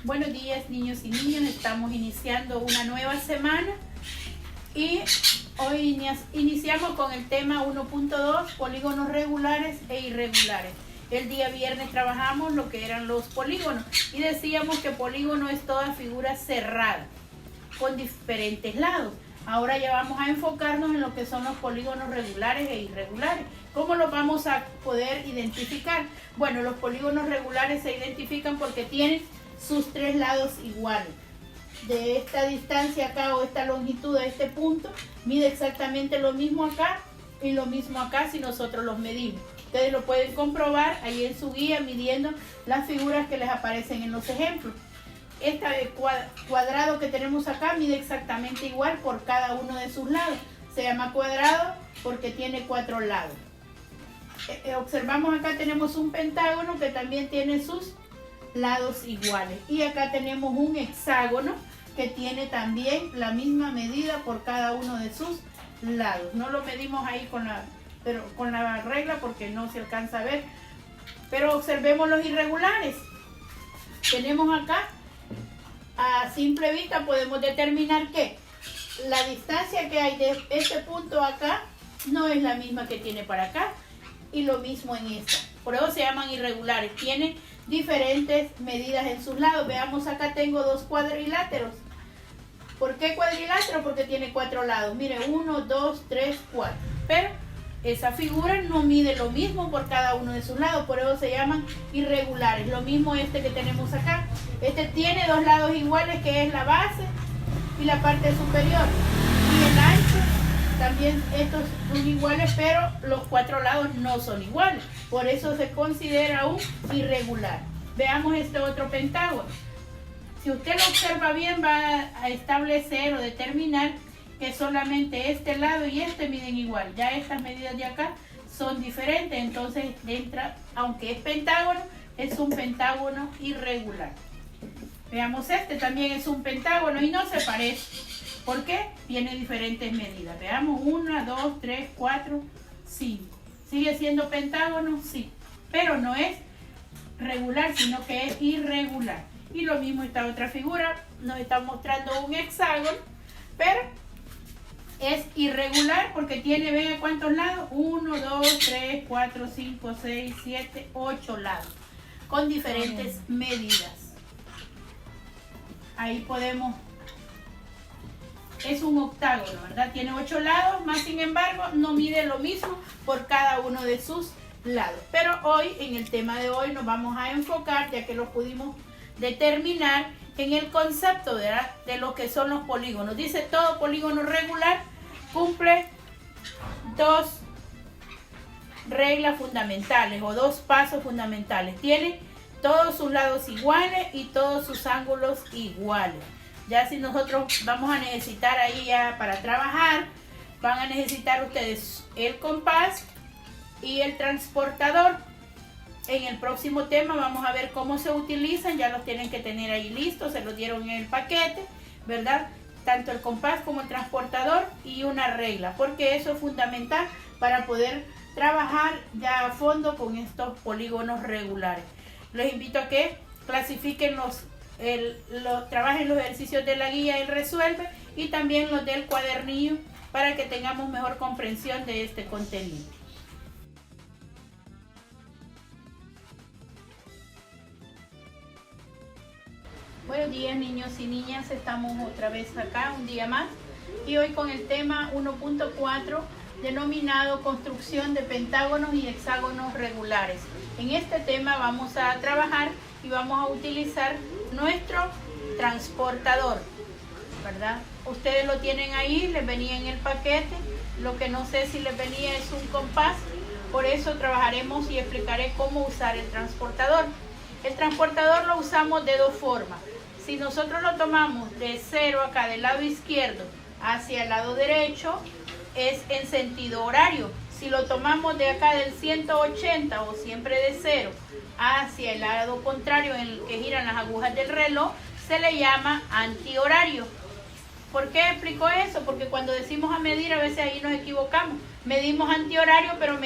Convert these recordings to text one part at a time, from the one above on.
Buenos días, niños y niñas. Estamos iniciando una nueva semana y hoy iniciamos con el tema 1.2, polígonos regulares e irregulares. El día viernes trabajamos lo que eran los polígonos y decíamos que polígono es toda figura cerrada con diferentes lados. Ahora ya vamos a enfocarnos en lo que son los polígonos regulares e irregulares. ¿Cómo los vamos a poder identificar? Bueno, los polígonos regulares se identifican porque tienen sus tres lados iguales. De esta distancia acá o esta longitud a este punto, mide exactamente lo mismo acá y lo mismo acá si nosotros los medimos. Ustedes lo pueden comprobar ahí en su guía midiendo las figuras que les aparecen en los ejemplos. Este cuadrado que tenemos acá mide exactamente igual por cada uno de sus lados. Se llama cuadrado porque tiene 4 lados. Observamos acá tenemos un pentágono que también tiene sus lados iguales. Y acá tenemos un hexágono que tiene también la misma medida por cada uno de sus lados. No lo medimos ahí con la regla porque no se alcanza a ver. Pero observemos los irregulares. Tenemos acá, a simple vista podemos determinar que la distancia que hay de este punto acá no es la misma que tiene para acá y lo mismo en esta. Por eso se llaman irregulares. Tienen diferentes medidas en sus lados. Veamos, acá tengo dos cuadriláteros. ¿Por qué cuadrilátero? Porque tiene 4 lados. Mire, 1, 2, 3, 4. Pero esa figura no mide lo mismo por cada uno de sus lados. Por eso se llaman irregulares. Lo mismo este que tenemos acá. Este tiene 2 lados iguales, que es la base y la parte superior. Y el ancho también, estos son iguales, pero los 4 lados no son iguales. Por eso se considera un irregular. Veamos este otro pentágono. Si usted lo observa bien, va a establecer o determinar que solamente este lado y este miden igual. Ya estas medidas de acá son diferentes, entonces entra, aunque es pentágono, es un pentágono irregular. Veamos, este también es un pentágono y no se parece. ¿Por qué? Tiene diferentes medidas. Veamos, 1, 2, 3, 4, 5. ¿Sigue siendo pentágono? Sí. Pero no es regular, sino que es irregular. Y lo mismo esta otra figura. Nos está mostrando un hexágono, pero es irregular porque tiene, vean cuántos lados. 1, 2, 3, 4, 5, 6, 7, 8 lados. Con diferentes medidas. Ahí podemos... Es un octágono, ¿verdad? Tiene 8 lados, más sin embargo no mide lo mismo por cada uno de sus lados. Pero hoy, en el tema de hoy, nos vamos a enfocar, ya que lo pudimos determinar, en el concepto de lo que son los polígonos. Dice, todo polígono regular cumple 2 reglas fundamentales o 2 pasos fundamentales. Tiene todos sus lados iguales y todos sus ángulos iguales. Ya si nosotros vamos a necesitar ahí ya para trabajar, van a necesitar ustedes el compás y el transportador. En el próximo tema vamos a ver cómo se utilizan, ya los tienen que tener ahí listos, se los dieron en el paquete, ¿verdad? Tanto el compás como el transportador y una regla, porque eso es fundamental para poder trabajar ya a fondo con estos polígonos regulares. Les invito a que clasifiquen trabajen los ejercicios de la guía y resuelve y también los del cuadernillo para que tengamos mejor comprensión de este contenido. Buenos días, niños y niñas, estamos otra vez acá un día más y hoy con el tema 1.4 denominado construcción de pentágonos y hexágonos regulares. En este tema vamos a trabajar y vamos a utilizar nuestro transportador, ¿verdad? Ustedes lo tienen ahí, les venía en el paquete. Lo que no sé si les venía es un compás, por eso trabajaremos y explicaré cómo usar el transportador. El transportador lo usamos de 2 formas. Si nosotros lo tomamos de 0 acá del lado izquierdo hacia el lado derecho, es en sentido horario. Si lo tomamos de acá del 180 o siempre de 0 hacia el lado contrario en el que giran las agujas del reloj, se le llama antihorario. ¿Por qué explico eso? Porque cuando decimos a medir, a veces ahí nos equivocamos. Medimos antihorario, pero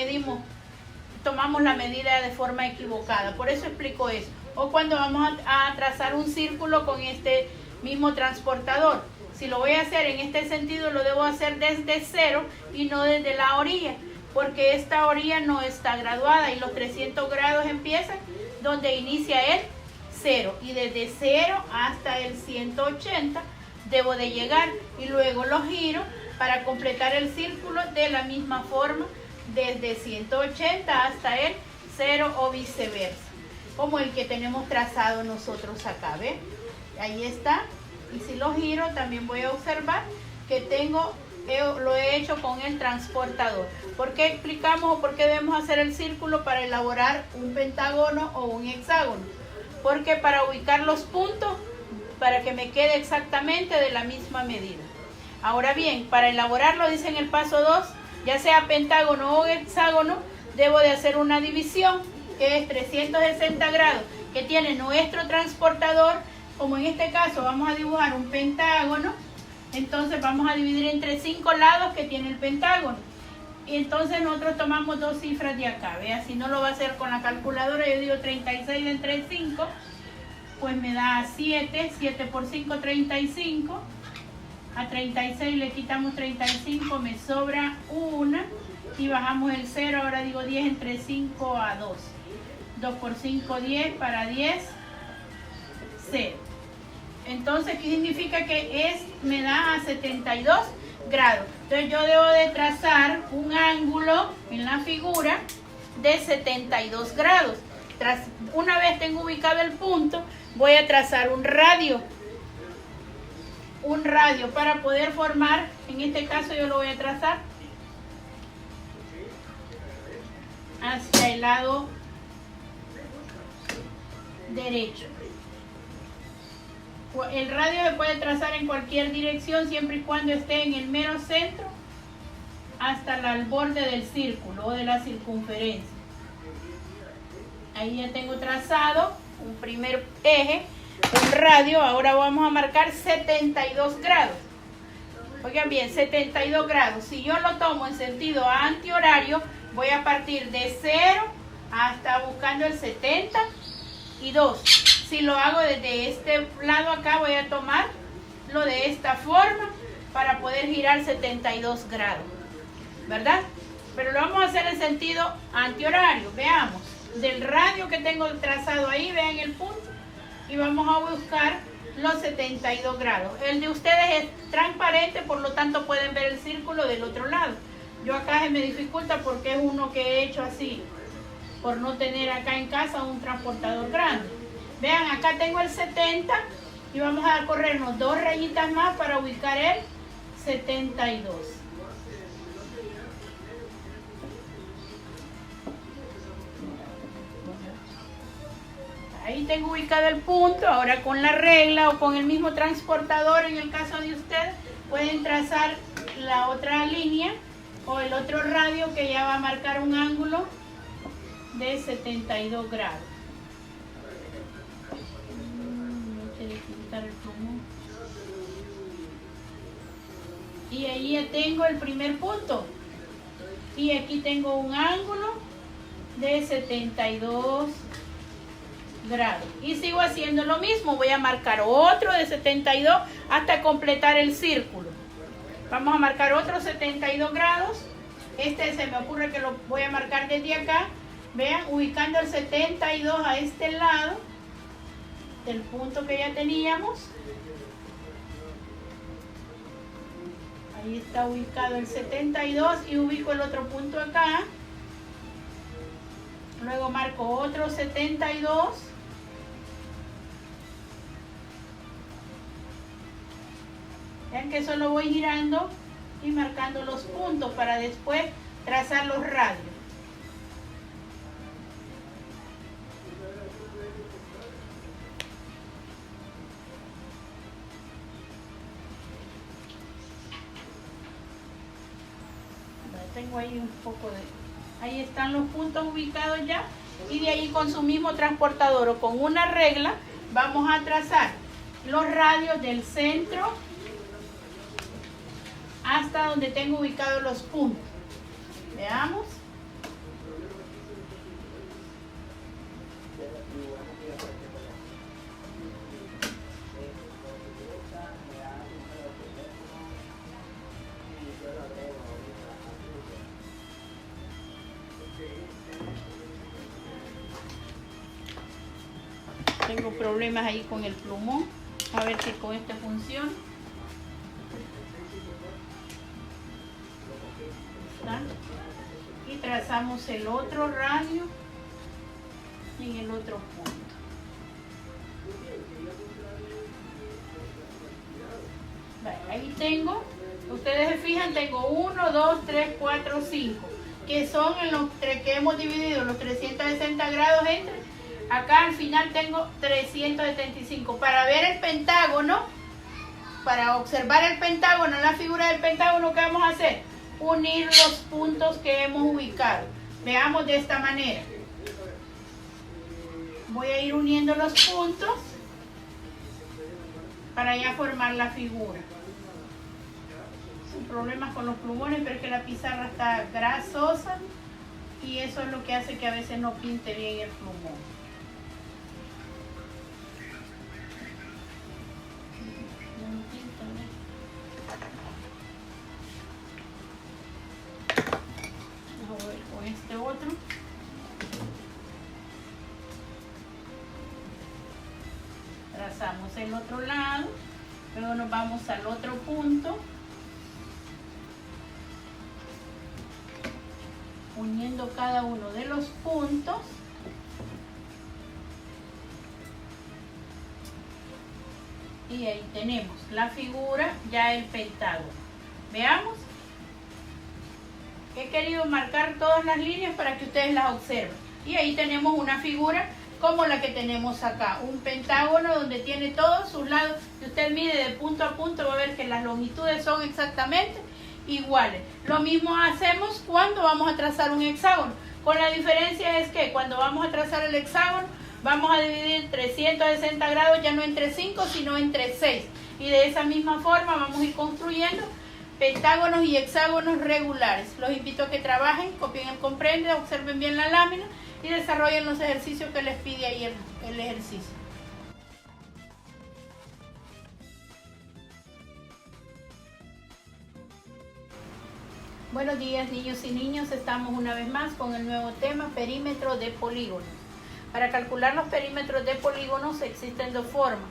tomamos la medida de forma equivocada. Por eso explico eso. o cuando vamos a trazar un círculo con este mismo transportador. Si lo voy a hacer en este sentido, lo debo hacer desde cero y no desde la orilla, porque esta orilla no está graduada y los 300 grados empiezan donde inicia el 0 y desde 0 hasta el 180 debo de llegar y luego lo giro para completar el círculo de la misma forma desde 180 hasta el 0 o viceversa, como el que tenemos trazado nosotros acá, ¿ven? Ahí está. Y si lo giro también voy a observar que lo he hecho con el transportador. ¿Por qué explicamos o por qué debemos hacer el círculo para elaborar un pentágono o un hexágono? Porque para ubicar los puntos, para que me quede exactamente de la misma medida. Ahora bien, para elaborarlo, dice en el paso 2, ya sea pentágono o hexágono, debo de hacer una división que es 360 grados, que tiene nuestro transportador. Como en este caso vamos a dibujar un pentágono, entonces vamos a dividir entre 5 lados que tiene el pentágono. Y entonces nosotros tomamos 2 cifras de acá, vea, si no lo va a hacer con la calculadora, yo digo 36 entre 5, pues me da 7, 7 por 5, 35. A 36 le quitamos 35, me sobra 1 y bajamos el 0, ahora digo 10 entre 5 a 2. 2 por 5, 10, para 10, 0. Entonces, ¿qué significa? Que me da a 72 grados. Entonces yo debo de trazar un ángulo en la figura de 72 grados. Una vez tengo ubicado el punto, voy a trazar un radio para poder formar, en este caso yo lo voy a trazar hacia el lado derecho. El radio se puede trazar en cualquier dirección siempre y cuando esté en el mero centro hasta el borde del círculo o de la circunferencia. Ahí ya tengo trazado un primer eje, un radio. Ahora vamos a marcar 72 grados. Oigan bien, 72 grados. Si yo lo tomo en sentido antihorario, voy a partir de 0 hasta buscando el 72. Si lo hago desde este lado acá, voy a tomarlo de esta forma para poder girar 72 grados, ¿verdad? Pero lo vamos a hacer en sentido antihorario. Veamos, del radio que tengo trazado ahí, vean el punto, y vamos a buscar los 72 grados. El de ustedes es transparente, por lo tanto pueden ver el círculo del otro lado. Yo acá se me dificulta porque es uno que he hecho así, por no tener acá en casa un transportador grande. Vean, acá tengo el 70 y vamos a corrernos 2 rayitas más para ubicar el 72. Ahí tengo ubicado el punto. Ahora con la regla o con el mismo transportador, en el caso de ustedes, pueden trazar la otra línea o el otro radio que ya va a marcar un ángulo de 72 grados. Y ahí ya tengo el primer punto. Y aquí tengo un ángulo de 72 grados. Y sigo haciendo lo mismo. Voy a marcar otro de 72 hasta completar el círculo. Vamos a marcar otro 72 grados. Este se me ocurre que lo voy a marcar desde acá. Vean, ubicando el 72 a este lado del punto que ya teníamos. Ahí está ubicado el 72 y ubico el otro punto acá. Luego marco otro 72. Vean que solo voy girando y marcando los puntos para después trazar los radios. Tengo ahí un poco de... Ahí están los puntos ubicados ya. Y de ahí con su mismo transportador o con una regla vamos a trazar los radios del centro hasta donde tengo ubicados los puntos. Veamos. Tengo problemas ahí con el plumón. A ver si con este funciona. ¿Está? Y trazamos el otro radio en el otro punto. Vale, ahí tengo, ustedes se fijan, tengo 1, 2, 3, 4, 5, que son en los que hemos dividido los 360 grados entre. Acá al final tengo 375. Para ver el pentágono, para observar el pentágono, la figura del pentágono, ¿qué vamos a hacer? Unir los puntos que hemos ubicado. Veamos de esta manera. Voy a ir uniendo los puntos para ya formar la figura. Sin problemas con los plumones, pero es que la pizarra está grasosa y eso es lo que hace que a veces no pinte bien el plumón. Con este otro. Trazamos el otro lado, luego nos vamos al otro punto, uniendo cada uno de los puntos. Y ahí tenemos la figura, ya el pentágono. Veamos. He querido marcar todas las líneas para que ustedes las observen. Y ahí tenemos una figura como la que tenemos acá. Un pentágono donde tiene todos sus lados. Si usted mide de punto a punto va a ver que las longitudes son exactamente iguales. Lo mismo hacemos cuando vamos a trazar un hexágono. Con la diferencia es que cuando vamos a trazar el hexágono vamos a dividir 360 grados ya no entre 5 sino entre 6. Y de esa misma forma vamos a ir construyendo pentágonos y hexágonos regulares. Los invito a que trabajen, copien el comprende, observen bien la lámina y desarrollen los ejercicios que les pide ahí el ejercicio. Buenos días, niños y niñas. Estamos una vez más con el nuevo tema, perímetro de polígonos. Para calcular los perímetros de polígonos existen dos formas.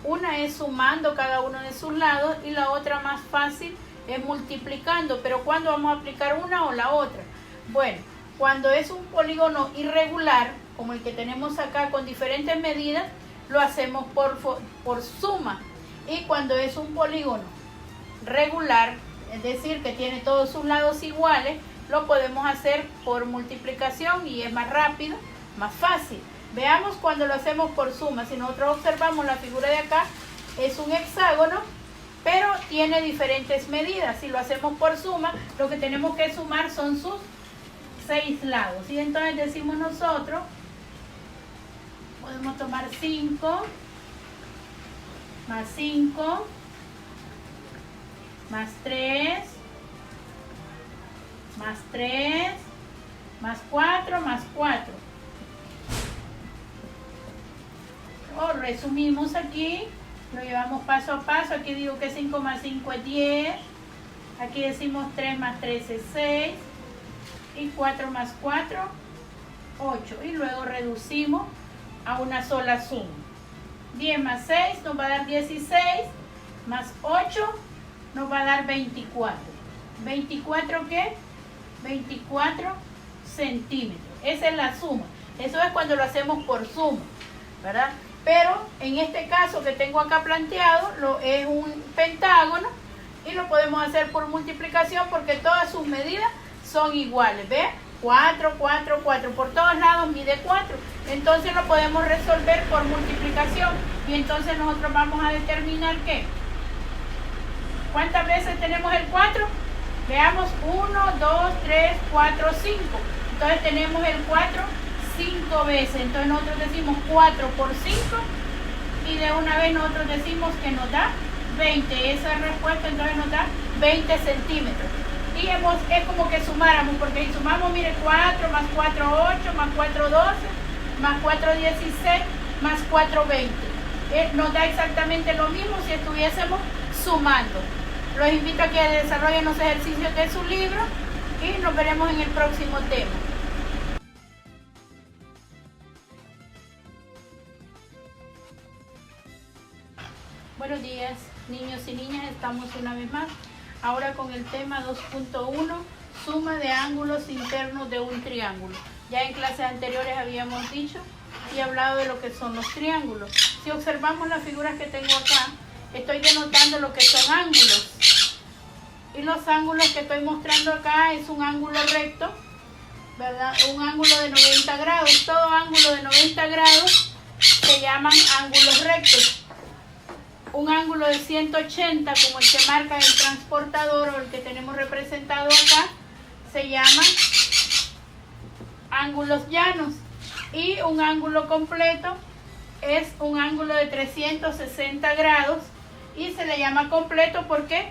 Una es sumando cada uno de sus lados y la otra más fácil es multiplicando. Pero ¿cuándo vamos a aplicar una o la otra? Bueno, cuando es un polígono irregular, como el que tenemos acá con diferentes medidas, lo hacemos por suma. Y cuando es un polígono regular, es decir, que tiene todos sus lados iguales, lo podemos hacer por multiplicación y es más rápido, más fácil. Veamos cuando lo hacemos por suma. Si nosotros observamos la figura de acá, es un hexágono, pero tiene diferentes medidas. Si lo hacemos por suma, lo que tenemos que sumar son sus 6 lados. Y entonces decimos nosotros, podemos tomar 5, más 5, más 3, más 3, más 4, más 4. Resumimos aquí, lo llevamos paso a paso. Aquí digo que 5 más 5 es 10. Aquí decimos 3 más 3 es 6. Y 4 más 4, 8. Y luego reducimos a una sola suma. 10 más 6 nos va a dar 16. Más 8 nos va a dar 24. ¿24 qué? 24 centímetros. Esa es la suma. Eso es cuando lo hacemos por suma, ¿verdad? Pero en este caso que tengo acá planteado, es un pentágono y lo podemos hacer por multiplicación porque todas sus medidas son iguales. ¿Ve? 4, 4, 4. Por todos lados mide 4. Entonces lo podemos resolver por multiplicación. Y entonces nosotros vamos a determinar ¿qué? ¿Cuántas veces tenemos el 4? Veamos, 1, 2, 3, 4, 5. Entonces tenemos el 4 5 veces. Entonces nosotros decimos 4 por 5 y de una vez nosotros decimos que nos da 20. Esa respuesta entonces nos da 20 centímetros. Y es como que sumáramos, porque si sumamos, mire, 4 más 4, 8, más 4, 12, más 4, 16, más 4, 20. Nos da exactamente lo mismo si estuviésemos sumando. Los invito a que desarrollen los ejercicios de su libro y nos veremos en el próximo tema. Buenos días, niños y niñas, estamos una vez más, ahora con el tema 2.1, suma de ángulos internos de un triángulo. Ya en clases anteriores habíamos dicho y hablado de lo que son los triángulos. Si observamos las figuras que tengo acá, estoy denotando lo que son ángulos. Y los ángulos que estoy mostrando acá es un ángulo recto, ¿verdad? Un ángulo de 90 grados. Todo ángulo de 90 grados se llaman ángulos rectos. Un ángulo de 180, como el que marca el transportador o el que tenemos representado acá, se llaman ángulos llanos. Y un ángulo completo es un ángulo de 360 grados y se le llama completo porque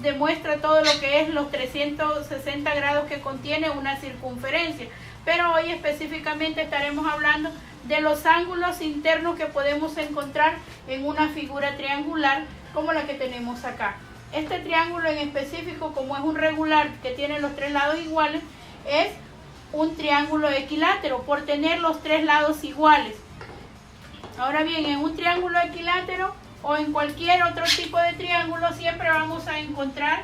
demuestra todo lo que es los 360 grados que contiene una circunferencia. Pero hoy específicamente estaremos hablando de los ángulos internos que podemos encontrar en una figura triangular como la que tenemos acá. Este triángulo en específico, como es un regular que tiene los tres lados iguales, es un triángulo equilátero por tener los tres lados iguales. Ahora bien, en un triángulo equilátero o en cualquier otro tipo de triángulo siempre vamos a encontrar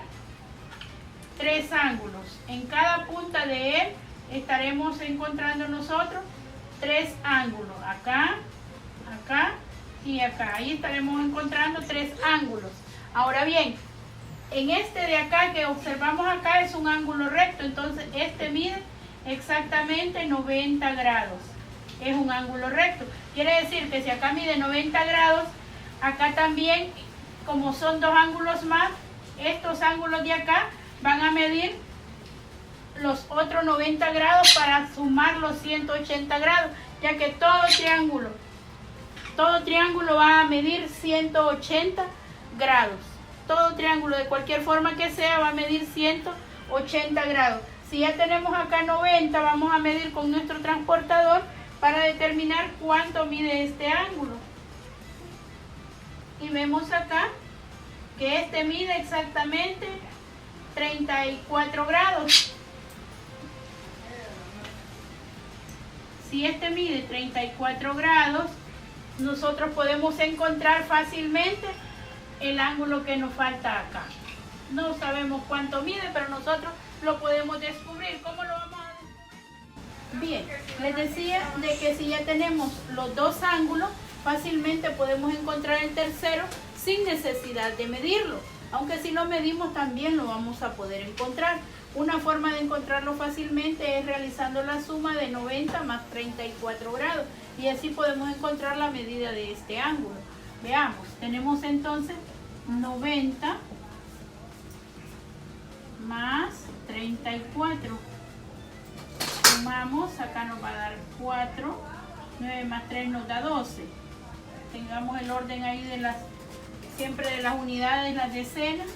tres ángulos. En cada punta de él estaremos encontrando nosotros tres ángulos, acá, acá y acá. Ahí estaremos encontrando tres ángulos. Ahora bien, en este de acá que observamos acá es un ángulo recto, entonces este mide exactamente 90 grados. Es un ángulo recto. Quiere decir que si acá mide 90 grados, acá también, como son dos ángulos más, estos ángulos de acá van a medir los otros 90 grados para sumar los 180 grados, ya que todo triángulo va a medir 180 grados. Todo triángulo de cualquier forma que sea va a medir 180 grados. Si ya tenemos acá 90, vamos a medir con nuestro transportador para determinar cuánto mide este ángulo. Y vemos acá que este mide exactamente 34 grados. Si este mide 34 grados, nosotros podemos encontrar fácilmente el ángulo que nos falta acá. No sabemos cuánto mide, pero nosotros lo podemos descubrir. ¿Cómo lo vamos a descubrir? Bien, les decía de que si ya tenemos los dos ángulos, fácilmente podemos encontrar el tercero sin necesidad de medirlo. Aunque si lo medimos también lo vamos a poder encontrar. Una forma de encontrarlo fácilmente es realizando la suma de 90 más 34 grados. Y así podemos encontrar la medida de este ángulo. Veamos, tenemos entonces 90 más 34. Sumamos, acá nos va a dar 4. 9 más 3 nos da 12. Tengamos el orden ahí de siempre de las unidades, las decenas.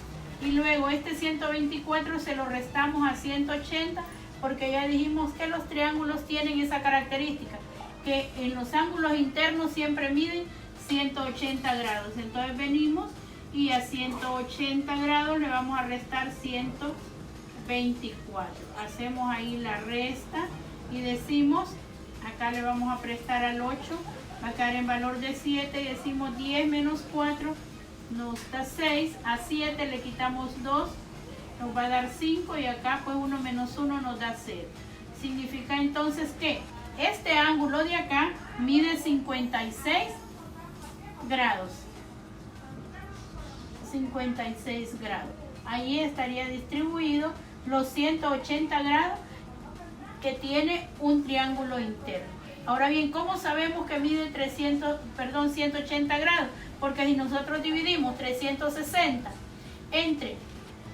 Y luego este 124 se lo restamos a 180 porque ya dijimos que los triángulos tienen esa característica, que en los ángulos internos siempre miden 180 grados. Entonces venimos y a 180 grados le vamos a restar 124. Hacemos ahí la resta y decimos, acá le vamos a prestar al 8, va a quedar en valor de 7 y decimos 10 menos 4 nos da 6, a 7 le quitamos 2, nos va a dar 5 y acá pues 1 menos 1 nos da 0. Significa entonces que este ángulo de acá mide 56 grados. 56 grados. Ahí estaría distribuido los 180 grados que tiene un triángulo interno. Ahora bien, ¿cómo sabemos que mide 180 grados? Porque si nosotros dividimos 360 entre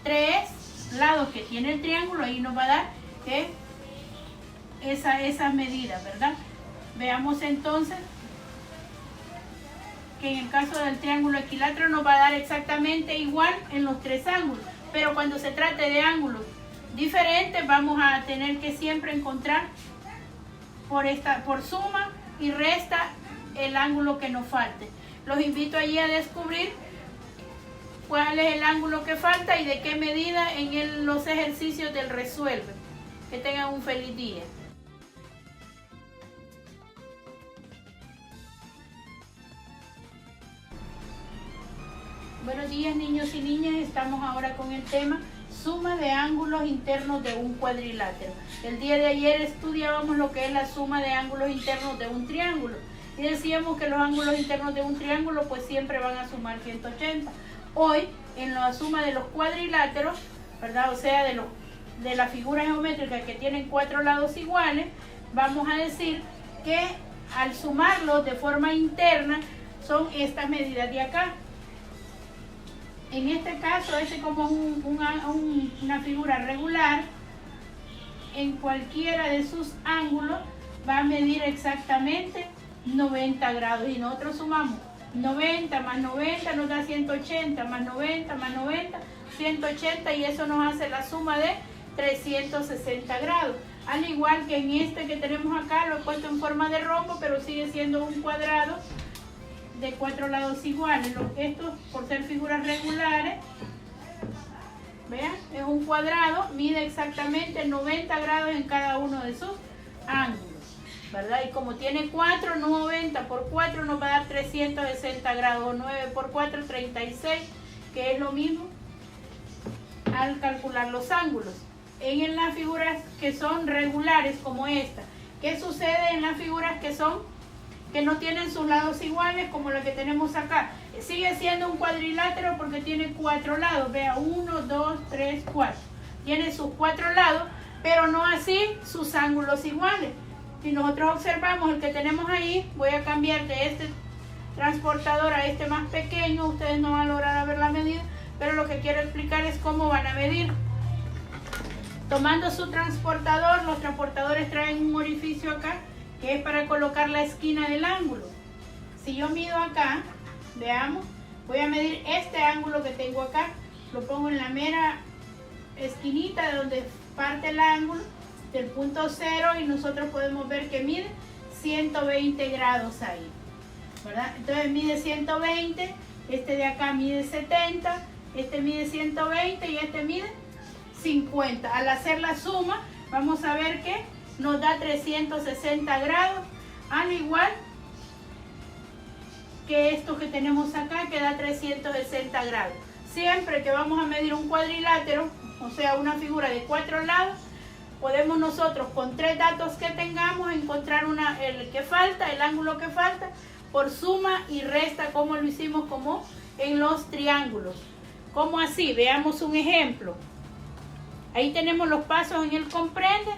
3 lados que tiene el triángulo, ahí nos va a dar esa medida, ¿verdad? Veamos entonces que en el caso del triángulo equilátero nos va a dar exactamente igual en los tres ángulos. Pero cuando se trate de ángulos diferentes, vamos a tener que siempre encontrar por suma y resta el ángulo que nos falte. Los invito allí a descubrir cuál es el ángulo que falta y de qué medida en los ejercicios del resuelve. Que tengan un feliz día. Buenos días, niños y niñas. Estamos ahora con el tema suma de ángulos internos de un cuadrilátero. El día de ayer estudiábamos lo que es la suma de ángulos internos de un triángulo y decíamos que los ángulos internos de un triángulo pues siempre van a sumar 180. Hoy en la suma de los cuadriláteros, ¿verdad? O sea, de la figura geométrica que tienen 4 lados iguales, vamos a decir que al sumarlos de forma interna son estas medidas de acá. En este caso, como una figura regular, en cualquiera de sus ángulos va a medir exactamente 90 grados. Y nosotros sumamos 90 más 90 nos da 180, más 90 más 90, 180, y eso nos hace la suma de 360 grados. Al igual que en este que tenemos acá, lo he puesto en forma de rombo, pero sigue siendo un cuadrado de 4 lados iguales. Estos, por ser figuras regulares, vean, es un cuadrado, mide exactamente 90 grados en cada uno de sus ángulos, ¿verdad? Y como tiene 4, 90 por 4 nos va a dar 360 grados, 9 por 4, 36, que es lo mismo al calcular los ángulos. En las figuras que son regulares como esta, ¿qué sucede en las figuras que no tienen sus lados iguales, como la que tenemos acá? Sigue siendo un cuadrilátero porque tiene 4 lados. Vea, 1, 2, 3, 4. Tiene sus 4 lados, pero no así sus ángulos iguales. Si nosotros observamos el que tenemos ahí, voy a cambiar de este transportador a este más pequeño. Ustedes no van a lograr ver la medida, pero lo que quiero explicar es cómo van a medir. Tomando su transportador, los transportadores traen un orificio acá, que es para colocar la esquina del ángulo. Si yo mido acá, veamos, voy a medir este ángulo que tengo acá, lo pongo en la mera esquinita de donde parte el ángulo, del punto 0, y nosotros podemos ver que mide 120 grados ahí, ¿verdad? Entonces mide 120, este de acá mide 70, este mide 120 y este mide 50. Al hacer la suma, vamos a ver que nos da 360 grados, al igual que esto que tenemos acá, que da 360 grados. Siempre que vamos a medir un cuadrilátero, o sea, una figura de 4 lados, podemos nosotros con 3 datos que tengamos encontrar el que falta, el ángulo que falta, por suma y resta, como lo hicimos como en los triángulos. ¿Cómo así? Veamos un ejemplo. Ahí tenemos los pasos en el comprende,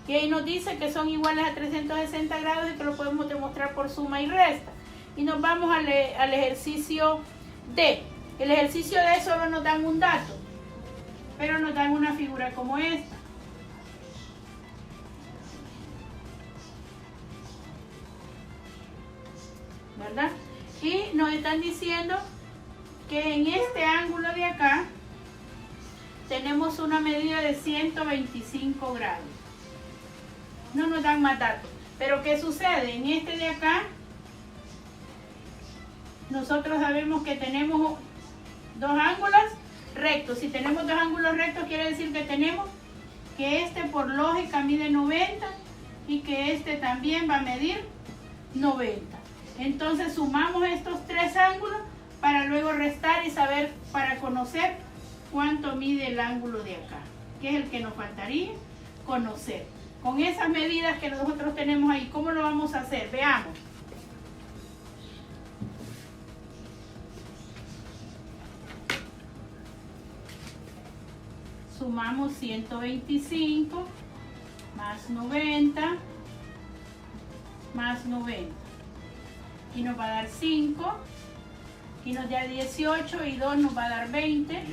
y ahí nos dice que son iguales a 360 grados y que lo podemos demostrar por suma y resta. Y nos vamos al ejercicio D. El ejercicio D solo nos dan un dato, pero nos dan una figura como esta. ¿Verdad? Y nos están diciendo que en este ángulo de acá tenemos una medida de 125 grados. No nos dan más datos. Pero ¿qué sucede? En este de acá, nosotros sabemos que tenemos 2 ángulos rectos. Si tenemos 2 ángulos rectos, quiere decir que tenemos que este por lógica mide 90 y que este también va a medir 90. Entonces sumamos estos 3 ángulos para luego restar y saber, para conocer cuánto mide el ángulo de acá, que es el que nos faltaría conocer. Con esas medidas que nosotros tenemos ahí, ¿cómo lo vamos a hacer? Veamos. Sumamos 125 más 90 más 90. Y nos va a dar 5. Y nos da 18 y 2 nos va a dar 20.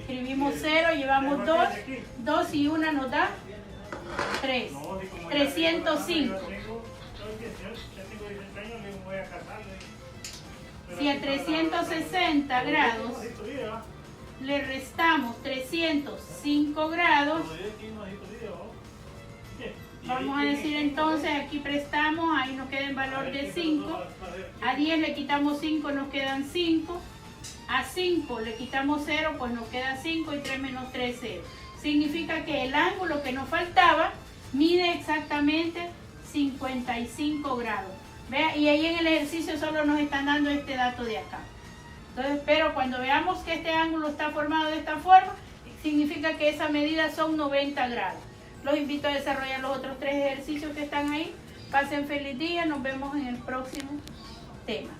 Escribimos 0, llevamos 2. 2 y 1 nos da 3. 305. Si a 360 grados le restamos 305 grados, vamos a decir entonces, aquí prestamos, ahí nos queda el valor de 5. A 10 le quitamos 5, nos quedan 5. A 5 le quitamos 0, pues nos queda 5 y 3 menos 3, 0. Significa que el ángulo que nos faltaba mide exactamente 55 grados. Vea, y ahí en el ejercicio solo nos están dando este dato de acá. Entonces, pero cuando veamos que este ángulo está formado de esta forma, significa que esa medida son 90 grados. Los invito a desarrollar los otros 3 ejercicios que están ahí. Pasen feliz día, nos vemos en el próximo tema.